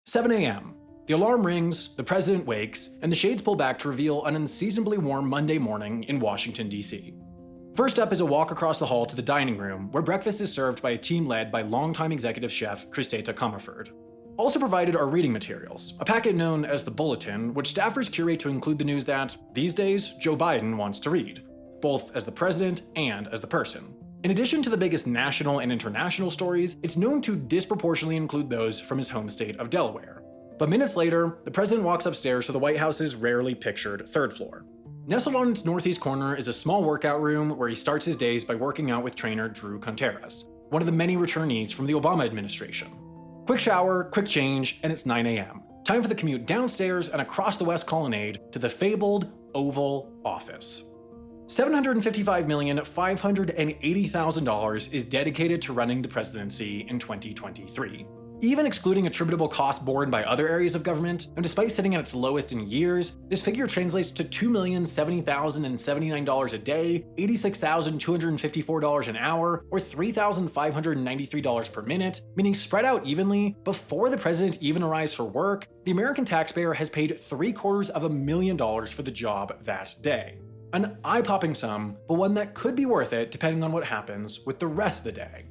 7 a.m. The alarm rings, the president wakes, and the shades pull back to reveal an unseasonably warm Monday morning in Washington, D.C. First up is a walk across the hall to the dining room, where breakfast is served by a team led by longtime executive chef Christeta Comerford. Also provided are reading materials, a packet known as the Bulletin, which staffers curate to include the news that, these days, Joe Biden wants to read, both as the president and as the person. In addition to the biggest national and international stories, it's known to disproportionately include those from his home state of Delaware. But minutes later, the president walks upstairs to the White House's rarely pictured third floor. Nestled on its northeast corner is a small workout room where he starts his days by working out with trainer Drew Contreras, one of the many returnees from the Obama administration. Quick shower, quick change, and it's 9 a.m. Time for the commute downstairs and across the West Colonnade to the fabled Oval Office. $755,580,000 is dedicated to running the presidency in 2023. Even excluding attributable costs borne by other areas of government, and despite sitting at its lowest in years, this figure translates to $2,070,079 a day, $86,254 an hour, or $3,593 per minute, meaning spread out evenly, before the president even arrives for work, the American taxpayer has paid $750,000 for the job that day. An eye-popping sum, but one that could be worth it depending on what happens with the rest of the day.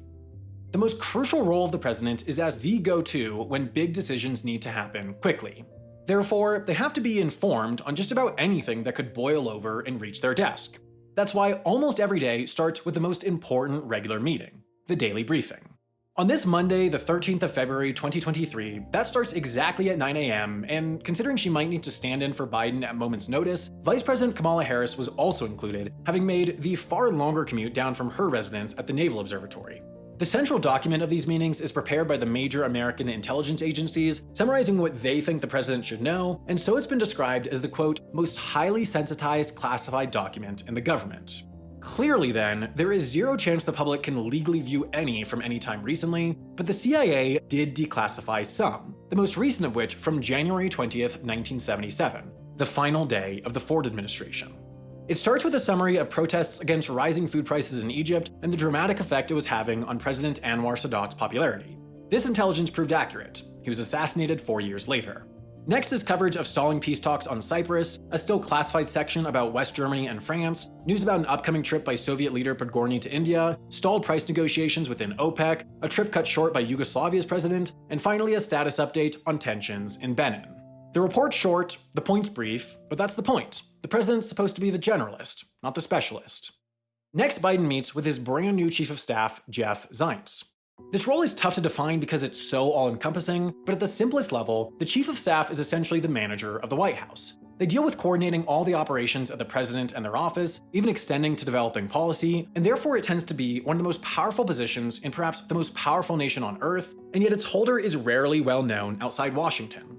The most crucial role of the president is as the go-to when big decisions need to happen quickly. Therefore, they have to be informed on just about anything that could boil over and reach their desk. That's why almost every day starts with the most important regular meeting, the daily briefing. On this Monday, the 13th of February 2023, that starts exactly at 9 a.m., and considering she might need to stand in for Biden at moment's notice, Vice President Kamala Harris was also included, having made the far longer commute down from her residence at the Naval Observatory. The central document of these meetings is prepared by the major American intelligence agencies, summarizing what they think the president should know, and so it's been described as the, quote, most highly sensitized classified document in the government. Clearly then, there is zero chance the public can legally view any from any time recently, but the CIA did declassify some, the most recent of which from January 20th, 1977, the final day of the Ford administration. It starts with a summary of protests against rising food prices in Egypt and the dramatic effect it was having on President Anwar Sadat's popularity. This intelligence proved accurate. He was assassinated 4 years later. Next is coverage of stalling peace talks on Cyprus, a still classified section about West Germany and France, news about an upcoming trip by Soviet leader Podgorny to India, stalled price negotiations within OPEC, a trip cut short by Yugoslavia's president, and finally a status update on tensions in Benin. The report's short, the point's brief, but that's the point. The president's supposed to be the generalist, not the specialist. Next, Biden meets with his brand new chief of staff, Jeff Zients. This role is tough to define because it's so all-encompassing, but at the simplest level, the chief of staff is essentially the manager of the White House. They deal with coordinating all the operations of the president and their office, even extending to developing policy, and therefore it tends to be one of the most powerful positions in perhaps the most powerful nation on earth, and yet its holder is rarely well known outside Washington.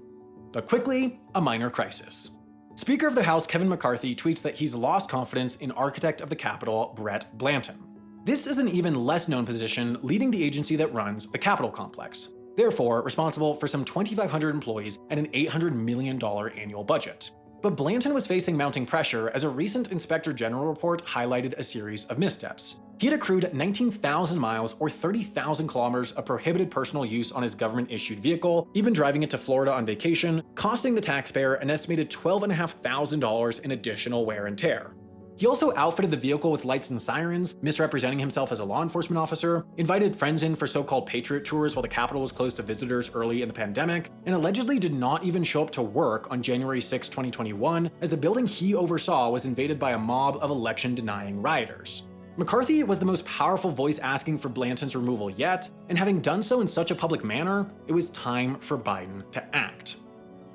But quickly, a minor crisis. Speaker of the House Kevin McCarthy tweets that he's lost confidence in architect of the Capitol Brett Blanton. This is an even less known position leading the agency that runs the Capitol complex, therefore responsible for some 2,500 employees and an $800 million annual budget. But Blanton was facing mounting pressure as a recent Inspector General report highlighted a series of missteps. He had accrued 19,000 miles or 30,000 kilometers of prohibited personal use on his government-issued vehicle, even driving it to Florida on vacation, costing the taxpayer an estimated $12,500 in additional wear and tear. He also outfitted the vehicle with lights and sirens, misrepresenting himself as a law enforcement officer, invited friends in for so-called Patriot tours while the Capitol was closed to visitors early in the pandemic, and allegedly did not even show up to work on January 6, 2021, as the building he oversaw was invaded by a mob of election-denying rioters. McCarthy was the most powerful voice asking for Blanton's removal yet, and having done so in such a public manner, it was time for Biden to act.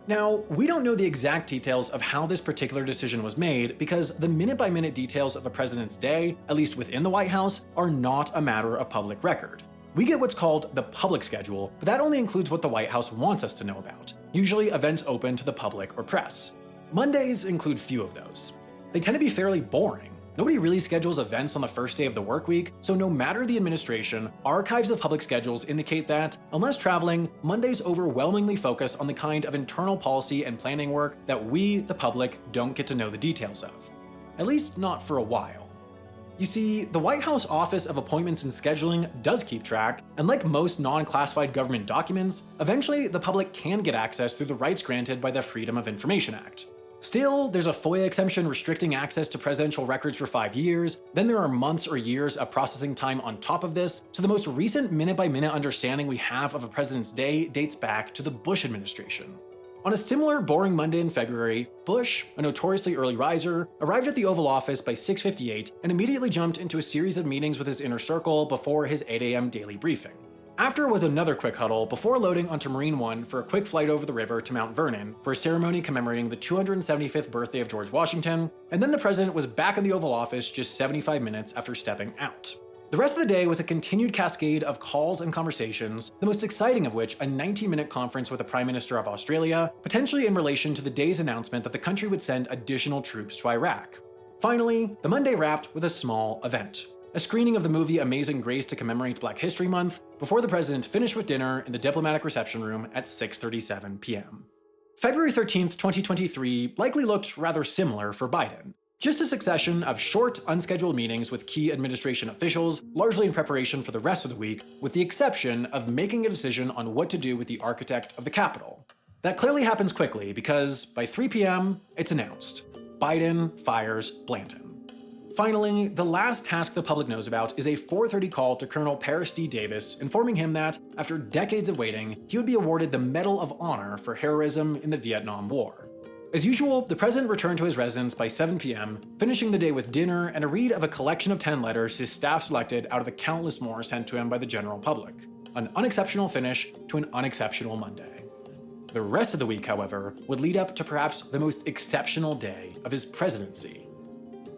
Now, we don't know the exact details of how this particular decision was made because the minute-by-minute details of a president's day, at least within the White House, are not a matter of public record. We get what's called the public schedule, but that only includes what the White House wants us to know about, usually events open to the public or press. Mondays include few of those. They tend to be fairly boring. Nobody really schedules events on the first day of the work week, so no matter the administration, archives of public schedules indicate that, unless traveling, Mondays overwhelmingly focus on the kind of internal policy and planning work that we, the public, don't get to know the details of. At least not for a while. You see, the White House Office of Appointments and Scheduling does keep track, and like most non-classified government documents, eventually the public can get access through the rights granted by the Freedom of Information Act. Still, there's a FOIA exemption restricting access to presidential records for 5 years, then there are months or years of processing time on top of this, so the most recent minute-by-minute understanding we have of a president's day dates back to the Bush administration. On a similar boring Monday in February, Bush, a notoriously early riser, arrived at the Oval Office by 6:58 and immediately jumped into a series of meetings with his inner circle before his 8 a.m. daily briefing. After was another quick huddle before loading onto Marine One for a quick flight over the river to Mount Vernon for a ceremony commemorating the 275th birthday of George Washington, and then the president was back in the Oval Office just 75 minutes after stepping out. The rest of the day was a continued cascade of calls and conversations, the most exciting of which a 90-minute conference with the Prime Minister of Australia, potentially in relation to the day's announcement that the country would send additional troops to Iraq. Finally, the Monday wrapped with a small event. A screening of the movie Amazing Grace to commemorate Black History Month, before the president finished with dinner in the diplomatic reception room at 6:37 p.m. February 13th, 2023 likely looked rather similar for Biden. Just a succession of short, unscheduled meetings with key administration officials, largely in preparation for the rest of the week, with the exception of making a decision on what to do with the architect of the Capitol. That clearly happens quickly because by 3 p.m., it's announced. Biden fires Blanton. Finally, the last task the public knows about is a 4:30 call to Colonel Paris D. Davis informing him that, after decades of waiting, he would be awarded the Medal of Honor for heroism in the Vietnam War. As usual, the president returned to his residence by 7 p.m., finishing the day with dinner and a read of a collection of 10 letters his staff selected out of the countless more sent to him by the general public. An unexceptional finish to an unexceptional Monday. The rest of the week, however, would lead up to perhaps the most exceptional day of his presidency.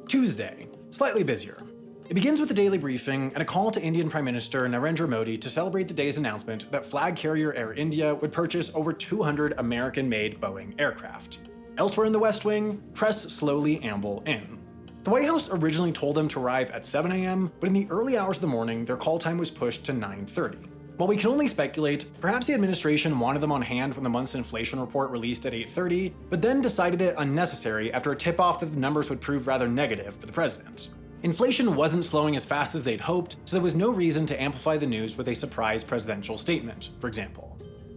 Tuesday, slightly busier. It begins with a daily briefing and a call to Indian Prime Minister Narendra Modi to celebrate the day's announcement that flag carrier Air India would purchase over 200 American-made Boeing aircraft. Elsewhere in the West Wing, press slowly amble in. The White House originally told them to arrive at 7 a.m., but in the early hours of the morning, their call time was pushed to 9:30. While we can only speculate, perhaps the administration wanted them on hand when the month's inflation report released at 8:30, but then decided it unnecessary after a tip-off that the numbers would prove rather negative for the president. Inflation wasn't slowing as fast as they'd hoped, so there was no reason to amplify the news with a surprise presidential statement, for example.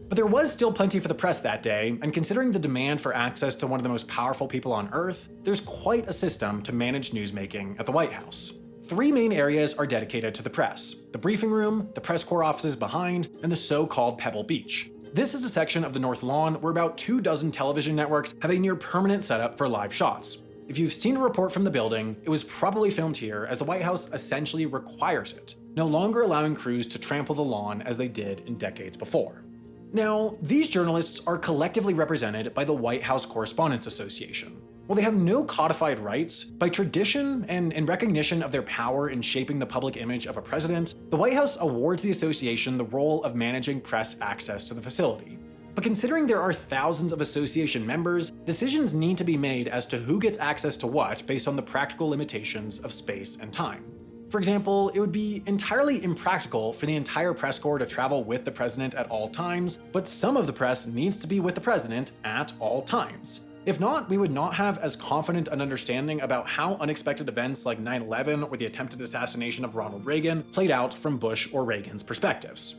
But there was still plenty for the press that day, and considering the demand for access to one of the most powerful people on Earth, there's quite a system to manage newsmaking at the White House. 3 main areas are dedicated to the press: the briefing room, the press corps offices behind, and the so-called Pebble Beach. This is a section of the North Lawn where about 24 television networks have a near-permanent setup for live shots. If you've seen a report from the building, it was probably filmed here, as the White House essentially requires it, no longer allowing crews to trample the lawn as they did in decades before. Now, these journalists are collectively represented by the White House Correspondents Association. While they have no codified rights, by tradition and in recognition of their power in shaping the public image of a president, the White House awards the association the role of managing press access to the facility. But considering there are thousands of association members, decisions need to be made as to who gets access to what based on the practical limitations of space and time. For example, it would be entirely impractical for the entire press corps to travel with the president at all times, but some of the press needs to be with the president at all times. If not, we would not have as confident an understanding about how unexpected events like 9/11 or the attempted assassination of Ronald Reagan played out from Bush or Reagan's perspectives.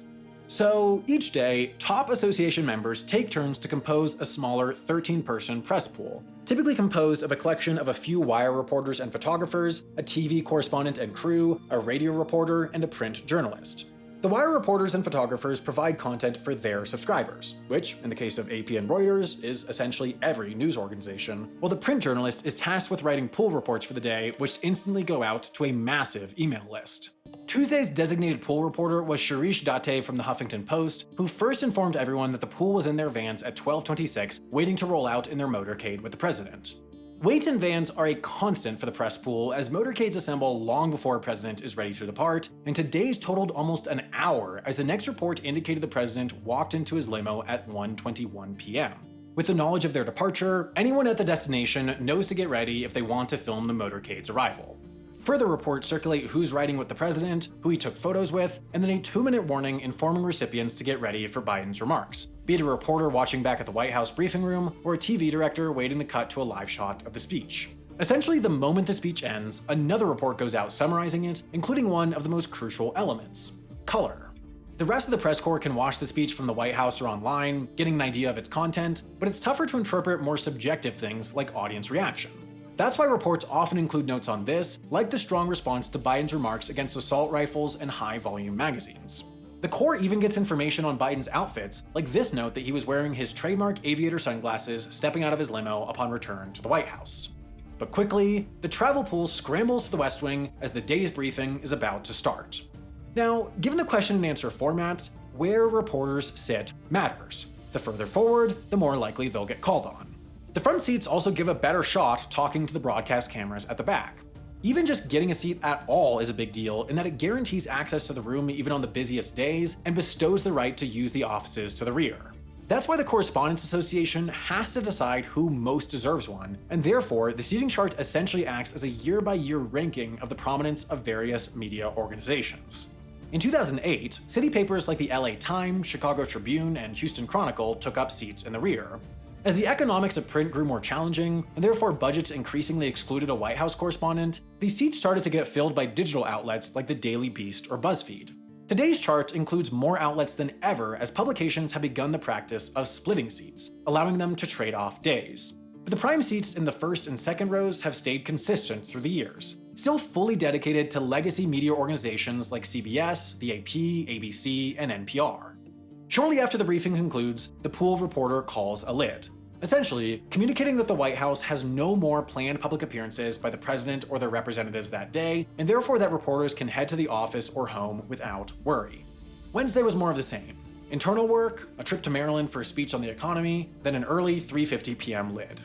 So each day, top association members take turns to compose a smaller 13-person press pool, typically composed of a collection of a few wire reporters and photographers, a TV correspondent and crew, a radio reporter, and a print journalist. The wire reporters and photographers provide content for their subscribers, which, in the case of AP and Reuters, is essentially every news organization, while the print journalist is tasked with writing pool reports for the day, which instantly go out to a massive email list. Tuesday's designated pool reporter was Shirish Date from the Huffington Post, who first informed everyone that the pool was in their vans at 12:26, waiting to roll out in their motorcade with the president. Waits in vans are a constant for the press pool, as motorcades assemble long before a president is ready to depart, and today's totaled almost an hour, as the next report indicated the president walked into his limo at 1:21 p.m. With the knowledge of their departure, anyone at the destination knows to get ready if they want to film the motorcade's arrival. Further reports circulate who's riding with the president, who he took photos with, and then a 2-minute warning informing recipients to get ready for Biden's remarks, be it a reporter watching back at the White House briefing room or a TV director waiting to cut to a live shot of the speech. Essentially, the moment the speech ends, another report goes out summarizing it, including one of the most crucial elements: color. The rest of the press corps can watch the speech from the White House or online, getting an idea of its content, but it's tougher to interpret more subjective things like audience reaction. That's why reports often include notes on this, like the strong response to Biden's remarks against assault rifles and high-volume magazines. The Corps even gets information on Biden's outfits, like this note that he was wearing his trademark aviator sunglasses stepping out of his limo upon return to the White House. But quickly, the travel pool scrambles to the West Wing as the day's briefing is about to start. Now, given the question and answer format, where reporters sit matters. The further forward, the more likely they'll get called on. The front seats also give a better shot talking to the broadcast cameras at the back. Even just getting a seat at all is a big deal in that it guarantees access to the room even on the busiest days and bestows the right to use the offices to the rear. That's why the Correspondents Association has to decide who most deserves one, and therefore the seating chart essentially acts as a year-by-year ranking of the prominence of various media organizations. In 2008, city papers like the LA Times, Chicago Tribune, and Houston Chronicle took up seats in the rear. As the economics of print grew more challenging, and therefore budgets increasingly excluded a White House correspondent, these seats started to get filled by digital outlets like the Daily Beast or BuzzFeed. Today's chart includes more outlets than ever as publications have begun the practice of splitting seats, allowing them to trade off days. But the prime seats in the first and second rows have stayed consistent through the years, still fully dedicated to legacy media organizations like CBS, the AP, ABC, and NPR. Shortly after the briefing concludes, the pool reporter calls a lid, essentially communicating that the White House has no more planned public appearances by the president or their representatives that day, and therefore that reporters can head to the office or home without worry. Wednesday was more of the same. Internal work, a trip to Maryland for a speech on the economy, then an early 3:50 p.m. lid.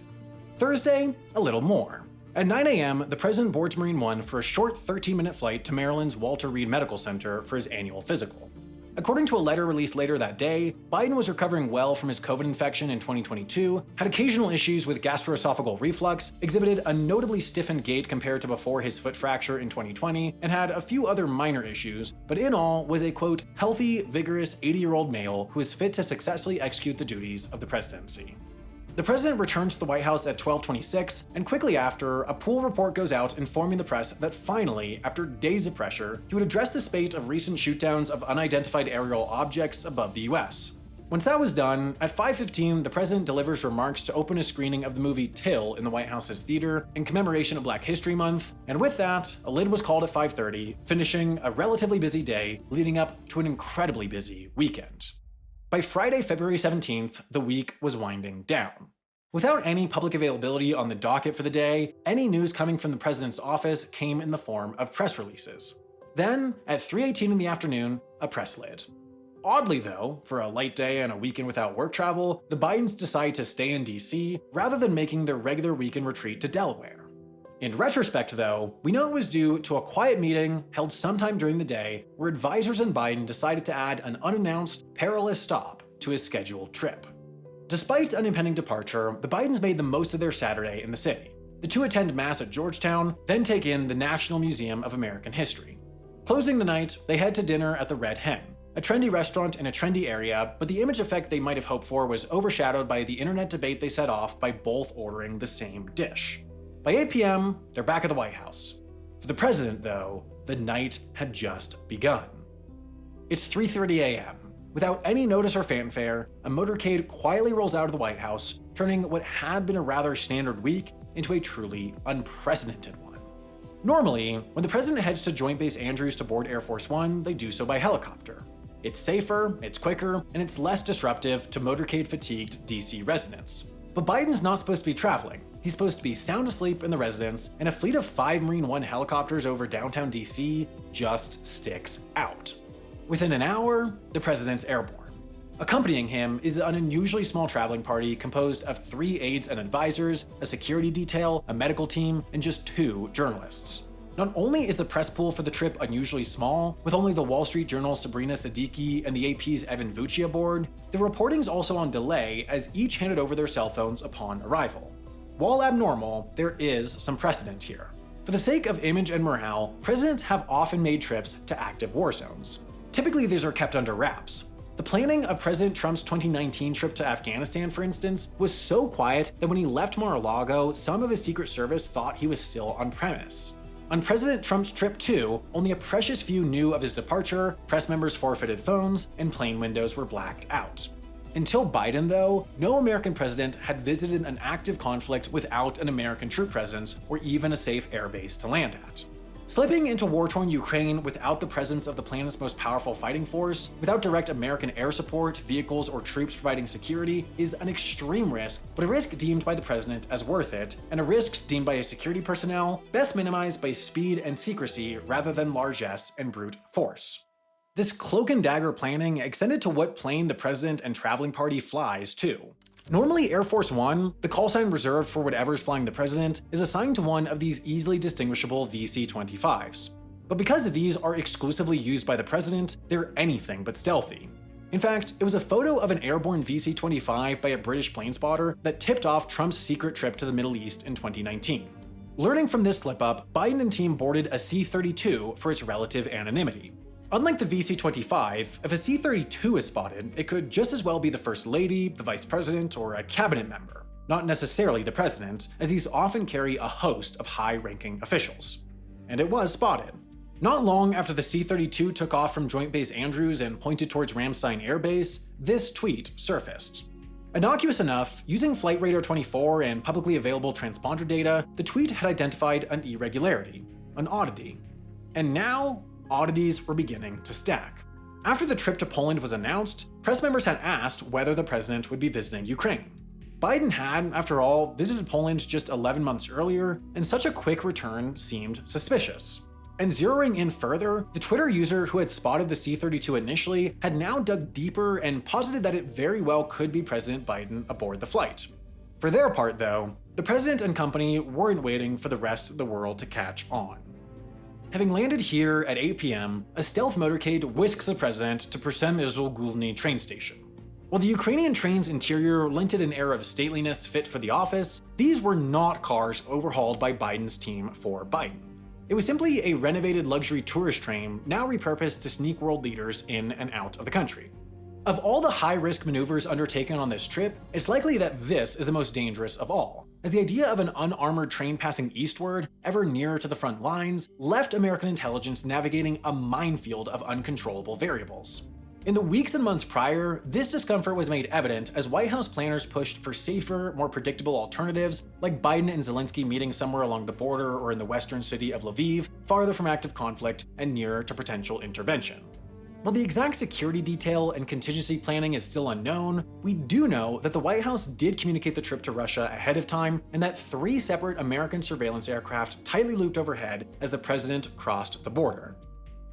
Thursday, a little more. At 9 a.m., the president boards Marine One for a short 13-minute flight to Maryland's Walter Reed Medical Center for his annual physical. According to a letter released later that day, Biden was recovering well from his COVID infection in 2022, had occasional issues with gastroesophageal reflux, exhibited a notably stiffened gait compared to before his foot fracture in 2020, and had a few other minor issues, but in all was a quote, healthy, vigorous 80-year-old male who is fit to successfully execute the duties of the presidency. The president returns to the White House at 12:26, and quickly after, a pool report goes out informing the press that finally, after days of pressure, he would address the spate of recent shootdowns of unidentified aerial objects above the US. Once that was done, at 5:15, the president delivers remarks to open a screening of the movie Till in the White House's theater in commemoration of Black History Month, and with that, a lid was called at 5:30, finishing a relatively busy day leading up to an incredibly busy weekend. By Friday, February 17th, the week was winding down. Without any public availability on the docket for the day, any news coming from the president's office came in the form of press releases. Then, at 3:18 in the afternoon, a press lid. Oddly though, for a light day and a weekend without work travel, the Bidens decide to stay in DC rather than making their regular weekend retreat to Delaware. In retrospect though, we know it was due to a quiet meeting held sometime during the day where advisors and Biden decided to add an unannounced, perilous stop to his scheduled trip. Despite an impending departure, the Bidens made the most of their Saturday in the city. The two attend Mass at Georgetown, then take in the National Museum of American History. Closing the night, they head to dinner at the Red Hen, a trendy restaurant in a trendy area, but the image effect they might have hoped for was overshadowed by the internet debate they set off by both ordering the same dish. By 8 p.m., they're back at the White House. For the president, though, the night had just begun. It's 3:30 a.m. Without any notice or fanfare, a motorcade quietly rolls out of the White House, turning what had been a rather standard week into a truly unprecedented one. Normally, when the president heads to Joint Base Andrews to board Air Force One, they do so by helicopter. It's safer, it's quicker, and it's less disruptive to motorcade-fatigued DC residents. But Biden's not supposed to be traveling. He's supposed to be sound asleep in the residence, and a fleet of 5 Marine One helicopters over downtown DC just sticks out. Within an hour, the president's airborne. Accompanying him is an unusually small traveling party composed of 3 aides and advisors, a security detail, a medical team, and just 2 journalists. Not only is the press pool for the trip unusually small, with only the Wall Street Journal's Sabrina Siddiqui and the AP's Evan Vucci aboard, the reporting's also on delay as each handed over their cell phones upon arrival. While abnormal, there is some precedent here. For the sake of image and morale, presidents have often made trips to active war zones. Typically, these are kept under wraps. The planning of President Trump's 2019 trip to Afghanistan, for instance, was so quiet that when he left Mar-a-Lago, some of his Secret Service thought he was still on premise. On President Trump's trip too, only a precious few knew of his departure, press members forfeited phones, and plane windows were blacked out. Until Biden, though, no American president had visited an active conflict without an American troop presence or even a safe airbase to land at. Slipping into war-torn Ukraine without the presence of the planet's most powerful fighting force, without direct American air support, vehicles, or troops providing security, is an extreme risk, but a risk deemed by the president as worth it, and a risk deemed by his security personnel best minimized by speed and secrecy rather than largesse and brute force. This cloak and dagger planning extended to what plane the president and traveling party flies, too. Normally Air Force One, the call sign reserved for whatever's flying the president, is assigned to one of these easily distinguishable VC-25s. But because these are exclusively used by the president, they're anything but stealthy. In fact, it was a photo of an airborne VC-25 by a British plane spotter that tipped off Trump's secret trip to the Middle East in 2019. Learning from this slip-up, Biden and team boarded a C-32 for its relative anonymity. Unlike the VC-25, if a C-32 is spotted, it could just as well be the First Lady, the Vice President, or a cabinet member, not necessarily the President, as these often carry a host of high-ranking officials. And it was spotted. Not long after the C-32 took off from Joint Base Andrews and pointed towards Ramstein Air Base, this tweet surfaced. Innocuous enough, using Flight Radar 24 and publicly available transponder data, the tweet had identified an irregularity, an oddity. And now, oddities were beginning to stack. After the trip to Poland was announced, press members had asked whether the president would be visiting Ukraine. Biden had, after all, visited Poland just 11 months earlier, and such a quick return seemed suspicious. And zeroing in further, the Twitter user who had spotted the C-32 initially had now dug deeper and posited that it very well could be President Biden aboard the flight. For their part, though, the president and company weren't waiting for the rest of the world to catch on. Having landed here at 8 p.m., a stealth motorcade whisked the president to Przemysl-Główny train station. While the Ukrainian train's interior lent it an air of stateliness fit for the office, these were not cars overhauled by Biden's team for Biden. It was simply a renovated luxury tourist train now repurposed to sneak world leaders in and out of the country. Of all the high-risk maneuvers undertaken on this trip, it's likely that this is the most dangerous of all, as the idea of an unarmored train passing eastward, ever nearer to the front lines, left American intelligence navigating a minefield of uncontrollable variables. In the weeks and months prior, this discomfort was made evident as White House planners pushed for safer, more predictable alternatives, like Biden and Zelensky meeting somewhere along the border or in the western city of Lviv, farther from active conflict and nearer to potential intervention. While the exact security detail and contingency planning is still unknown, we do know that the White House did communicate the trip to Russia ahead of time and that 3 separate American surveillance aircraft tightly looped overhead as the president crossed the border.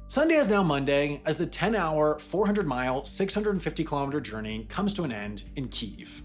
Sunday is now Monday as the 10-hour, 400-mile, 650-kilometer journey comes to an end in Kyiv.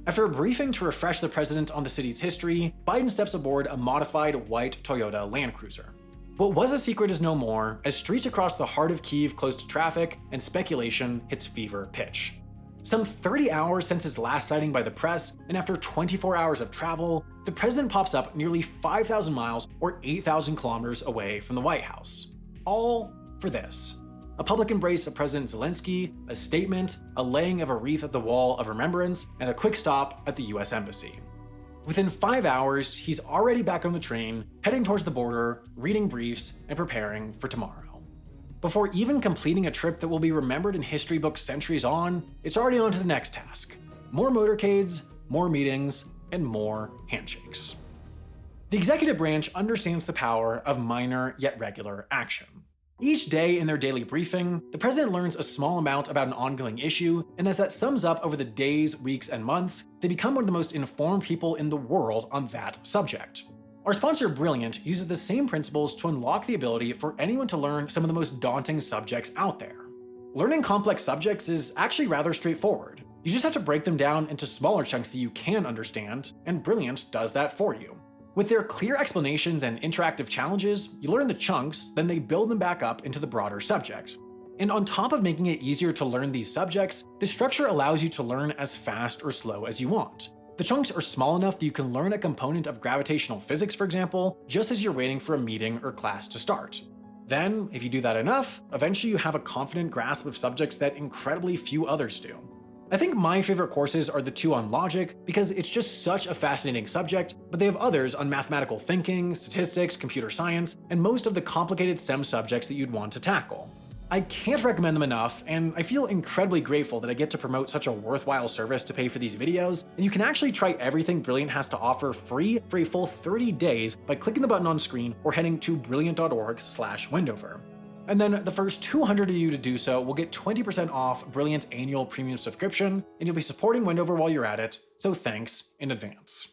After a briefing to refresh the president on the city's history, Biden steps aboard a modified white Toyota Land Cruiser. What was a secret is no more, as streets across the heart of Kyiv close to traffic and speculation hits fever pitch. Some 30 hours since his last sighting by the press, and after 24 hours of travel, the president pops up nearly 5,000 miles or 8,000 kilometers away from the White House. All for this. A public embrace of President Zelensky, a statement, a laying of a wreath at the Wall of Remembrance, and a quick stop at the US Embassy. Within 5 hours, he's already back on the train, heading towards the border, reading briefs, and preparing for tomorrow. Before even completing a trip that will be remembered in history books centuries on, it's already on to the next task. More motorcades, more meetings, and more handshakes. The executive branch understands the power of minor yet regular action. Each day in their daily briefing, the president learns a small amount about an ongoing issue, and as that sums up over the days, weeks, and months, they become one of the most informed people in the world on that subject. Our sponsor Brilliant uses the same principles to unlock the ability for anyone to learn some of the most daunting subjects out there. Learning complex subjects is actually rather straightforward. You just have to break them down into smaller chunks that you can understand, and Brilliant does that for you. With their clear explanations and interactive challenges, you learn the chunks, then they build them back up into the broader subject. And on top of making it easier to learn these subjects, the structure allows you to learn as fast or slow as you want. The chunks are small enough that you can learn a component of gravitational physics, for example, just as you're waiting for a meeting or class to start. Then, if you do that enough, eventually you have a confident grasp of subjects that incredibly few others do. I think my favorite courses are the two on logic because it's just such a fascinating subject, but they have others on mathematical thinking, statistics, computer science, and most of the complicated STEM subjects that you'd want to tackle. I can't recommend them enough, and I feel incredibly grateful that I get to promote such a worthwhile service to pay for these videos, and you can actually try everything Brilliant has to offer free for a full 30 days by clicking the button on screen or heading to brilliant.org/Wendover. And then the first 200 of you to do so will get 20% off Brilliant's annual premium subscription, and you'll be supporting Wendover while you're at it, so thanks in advance.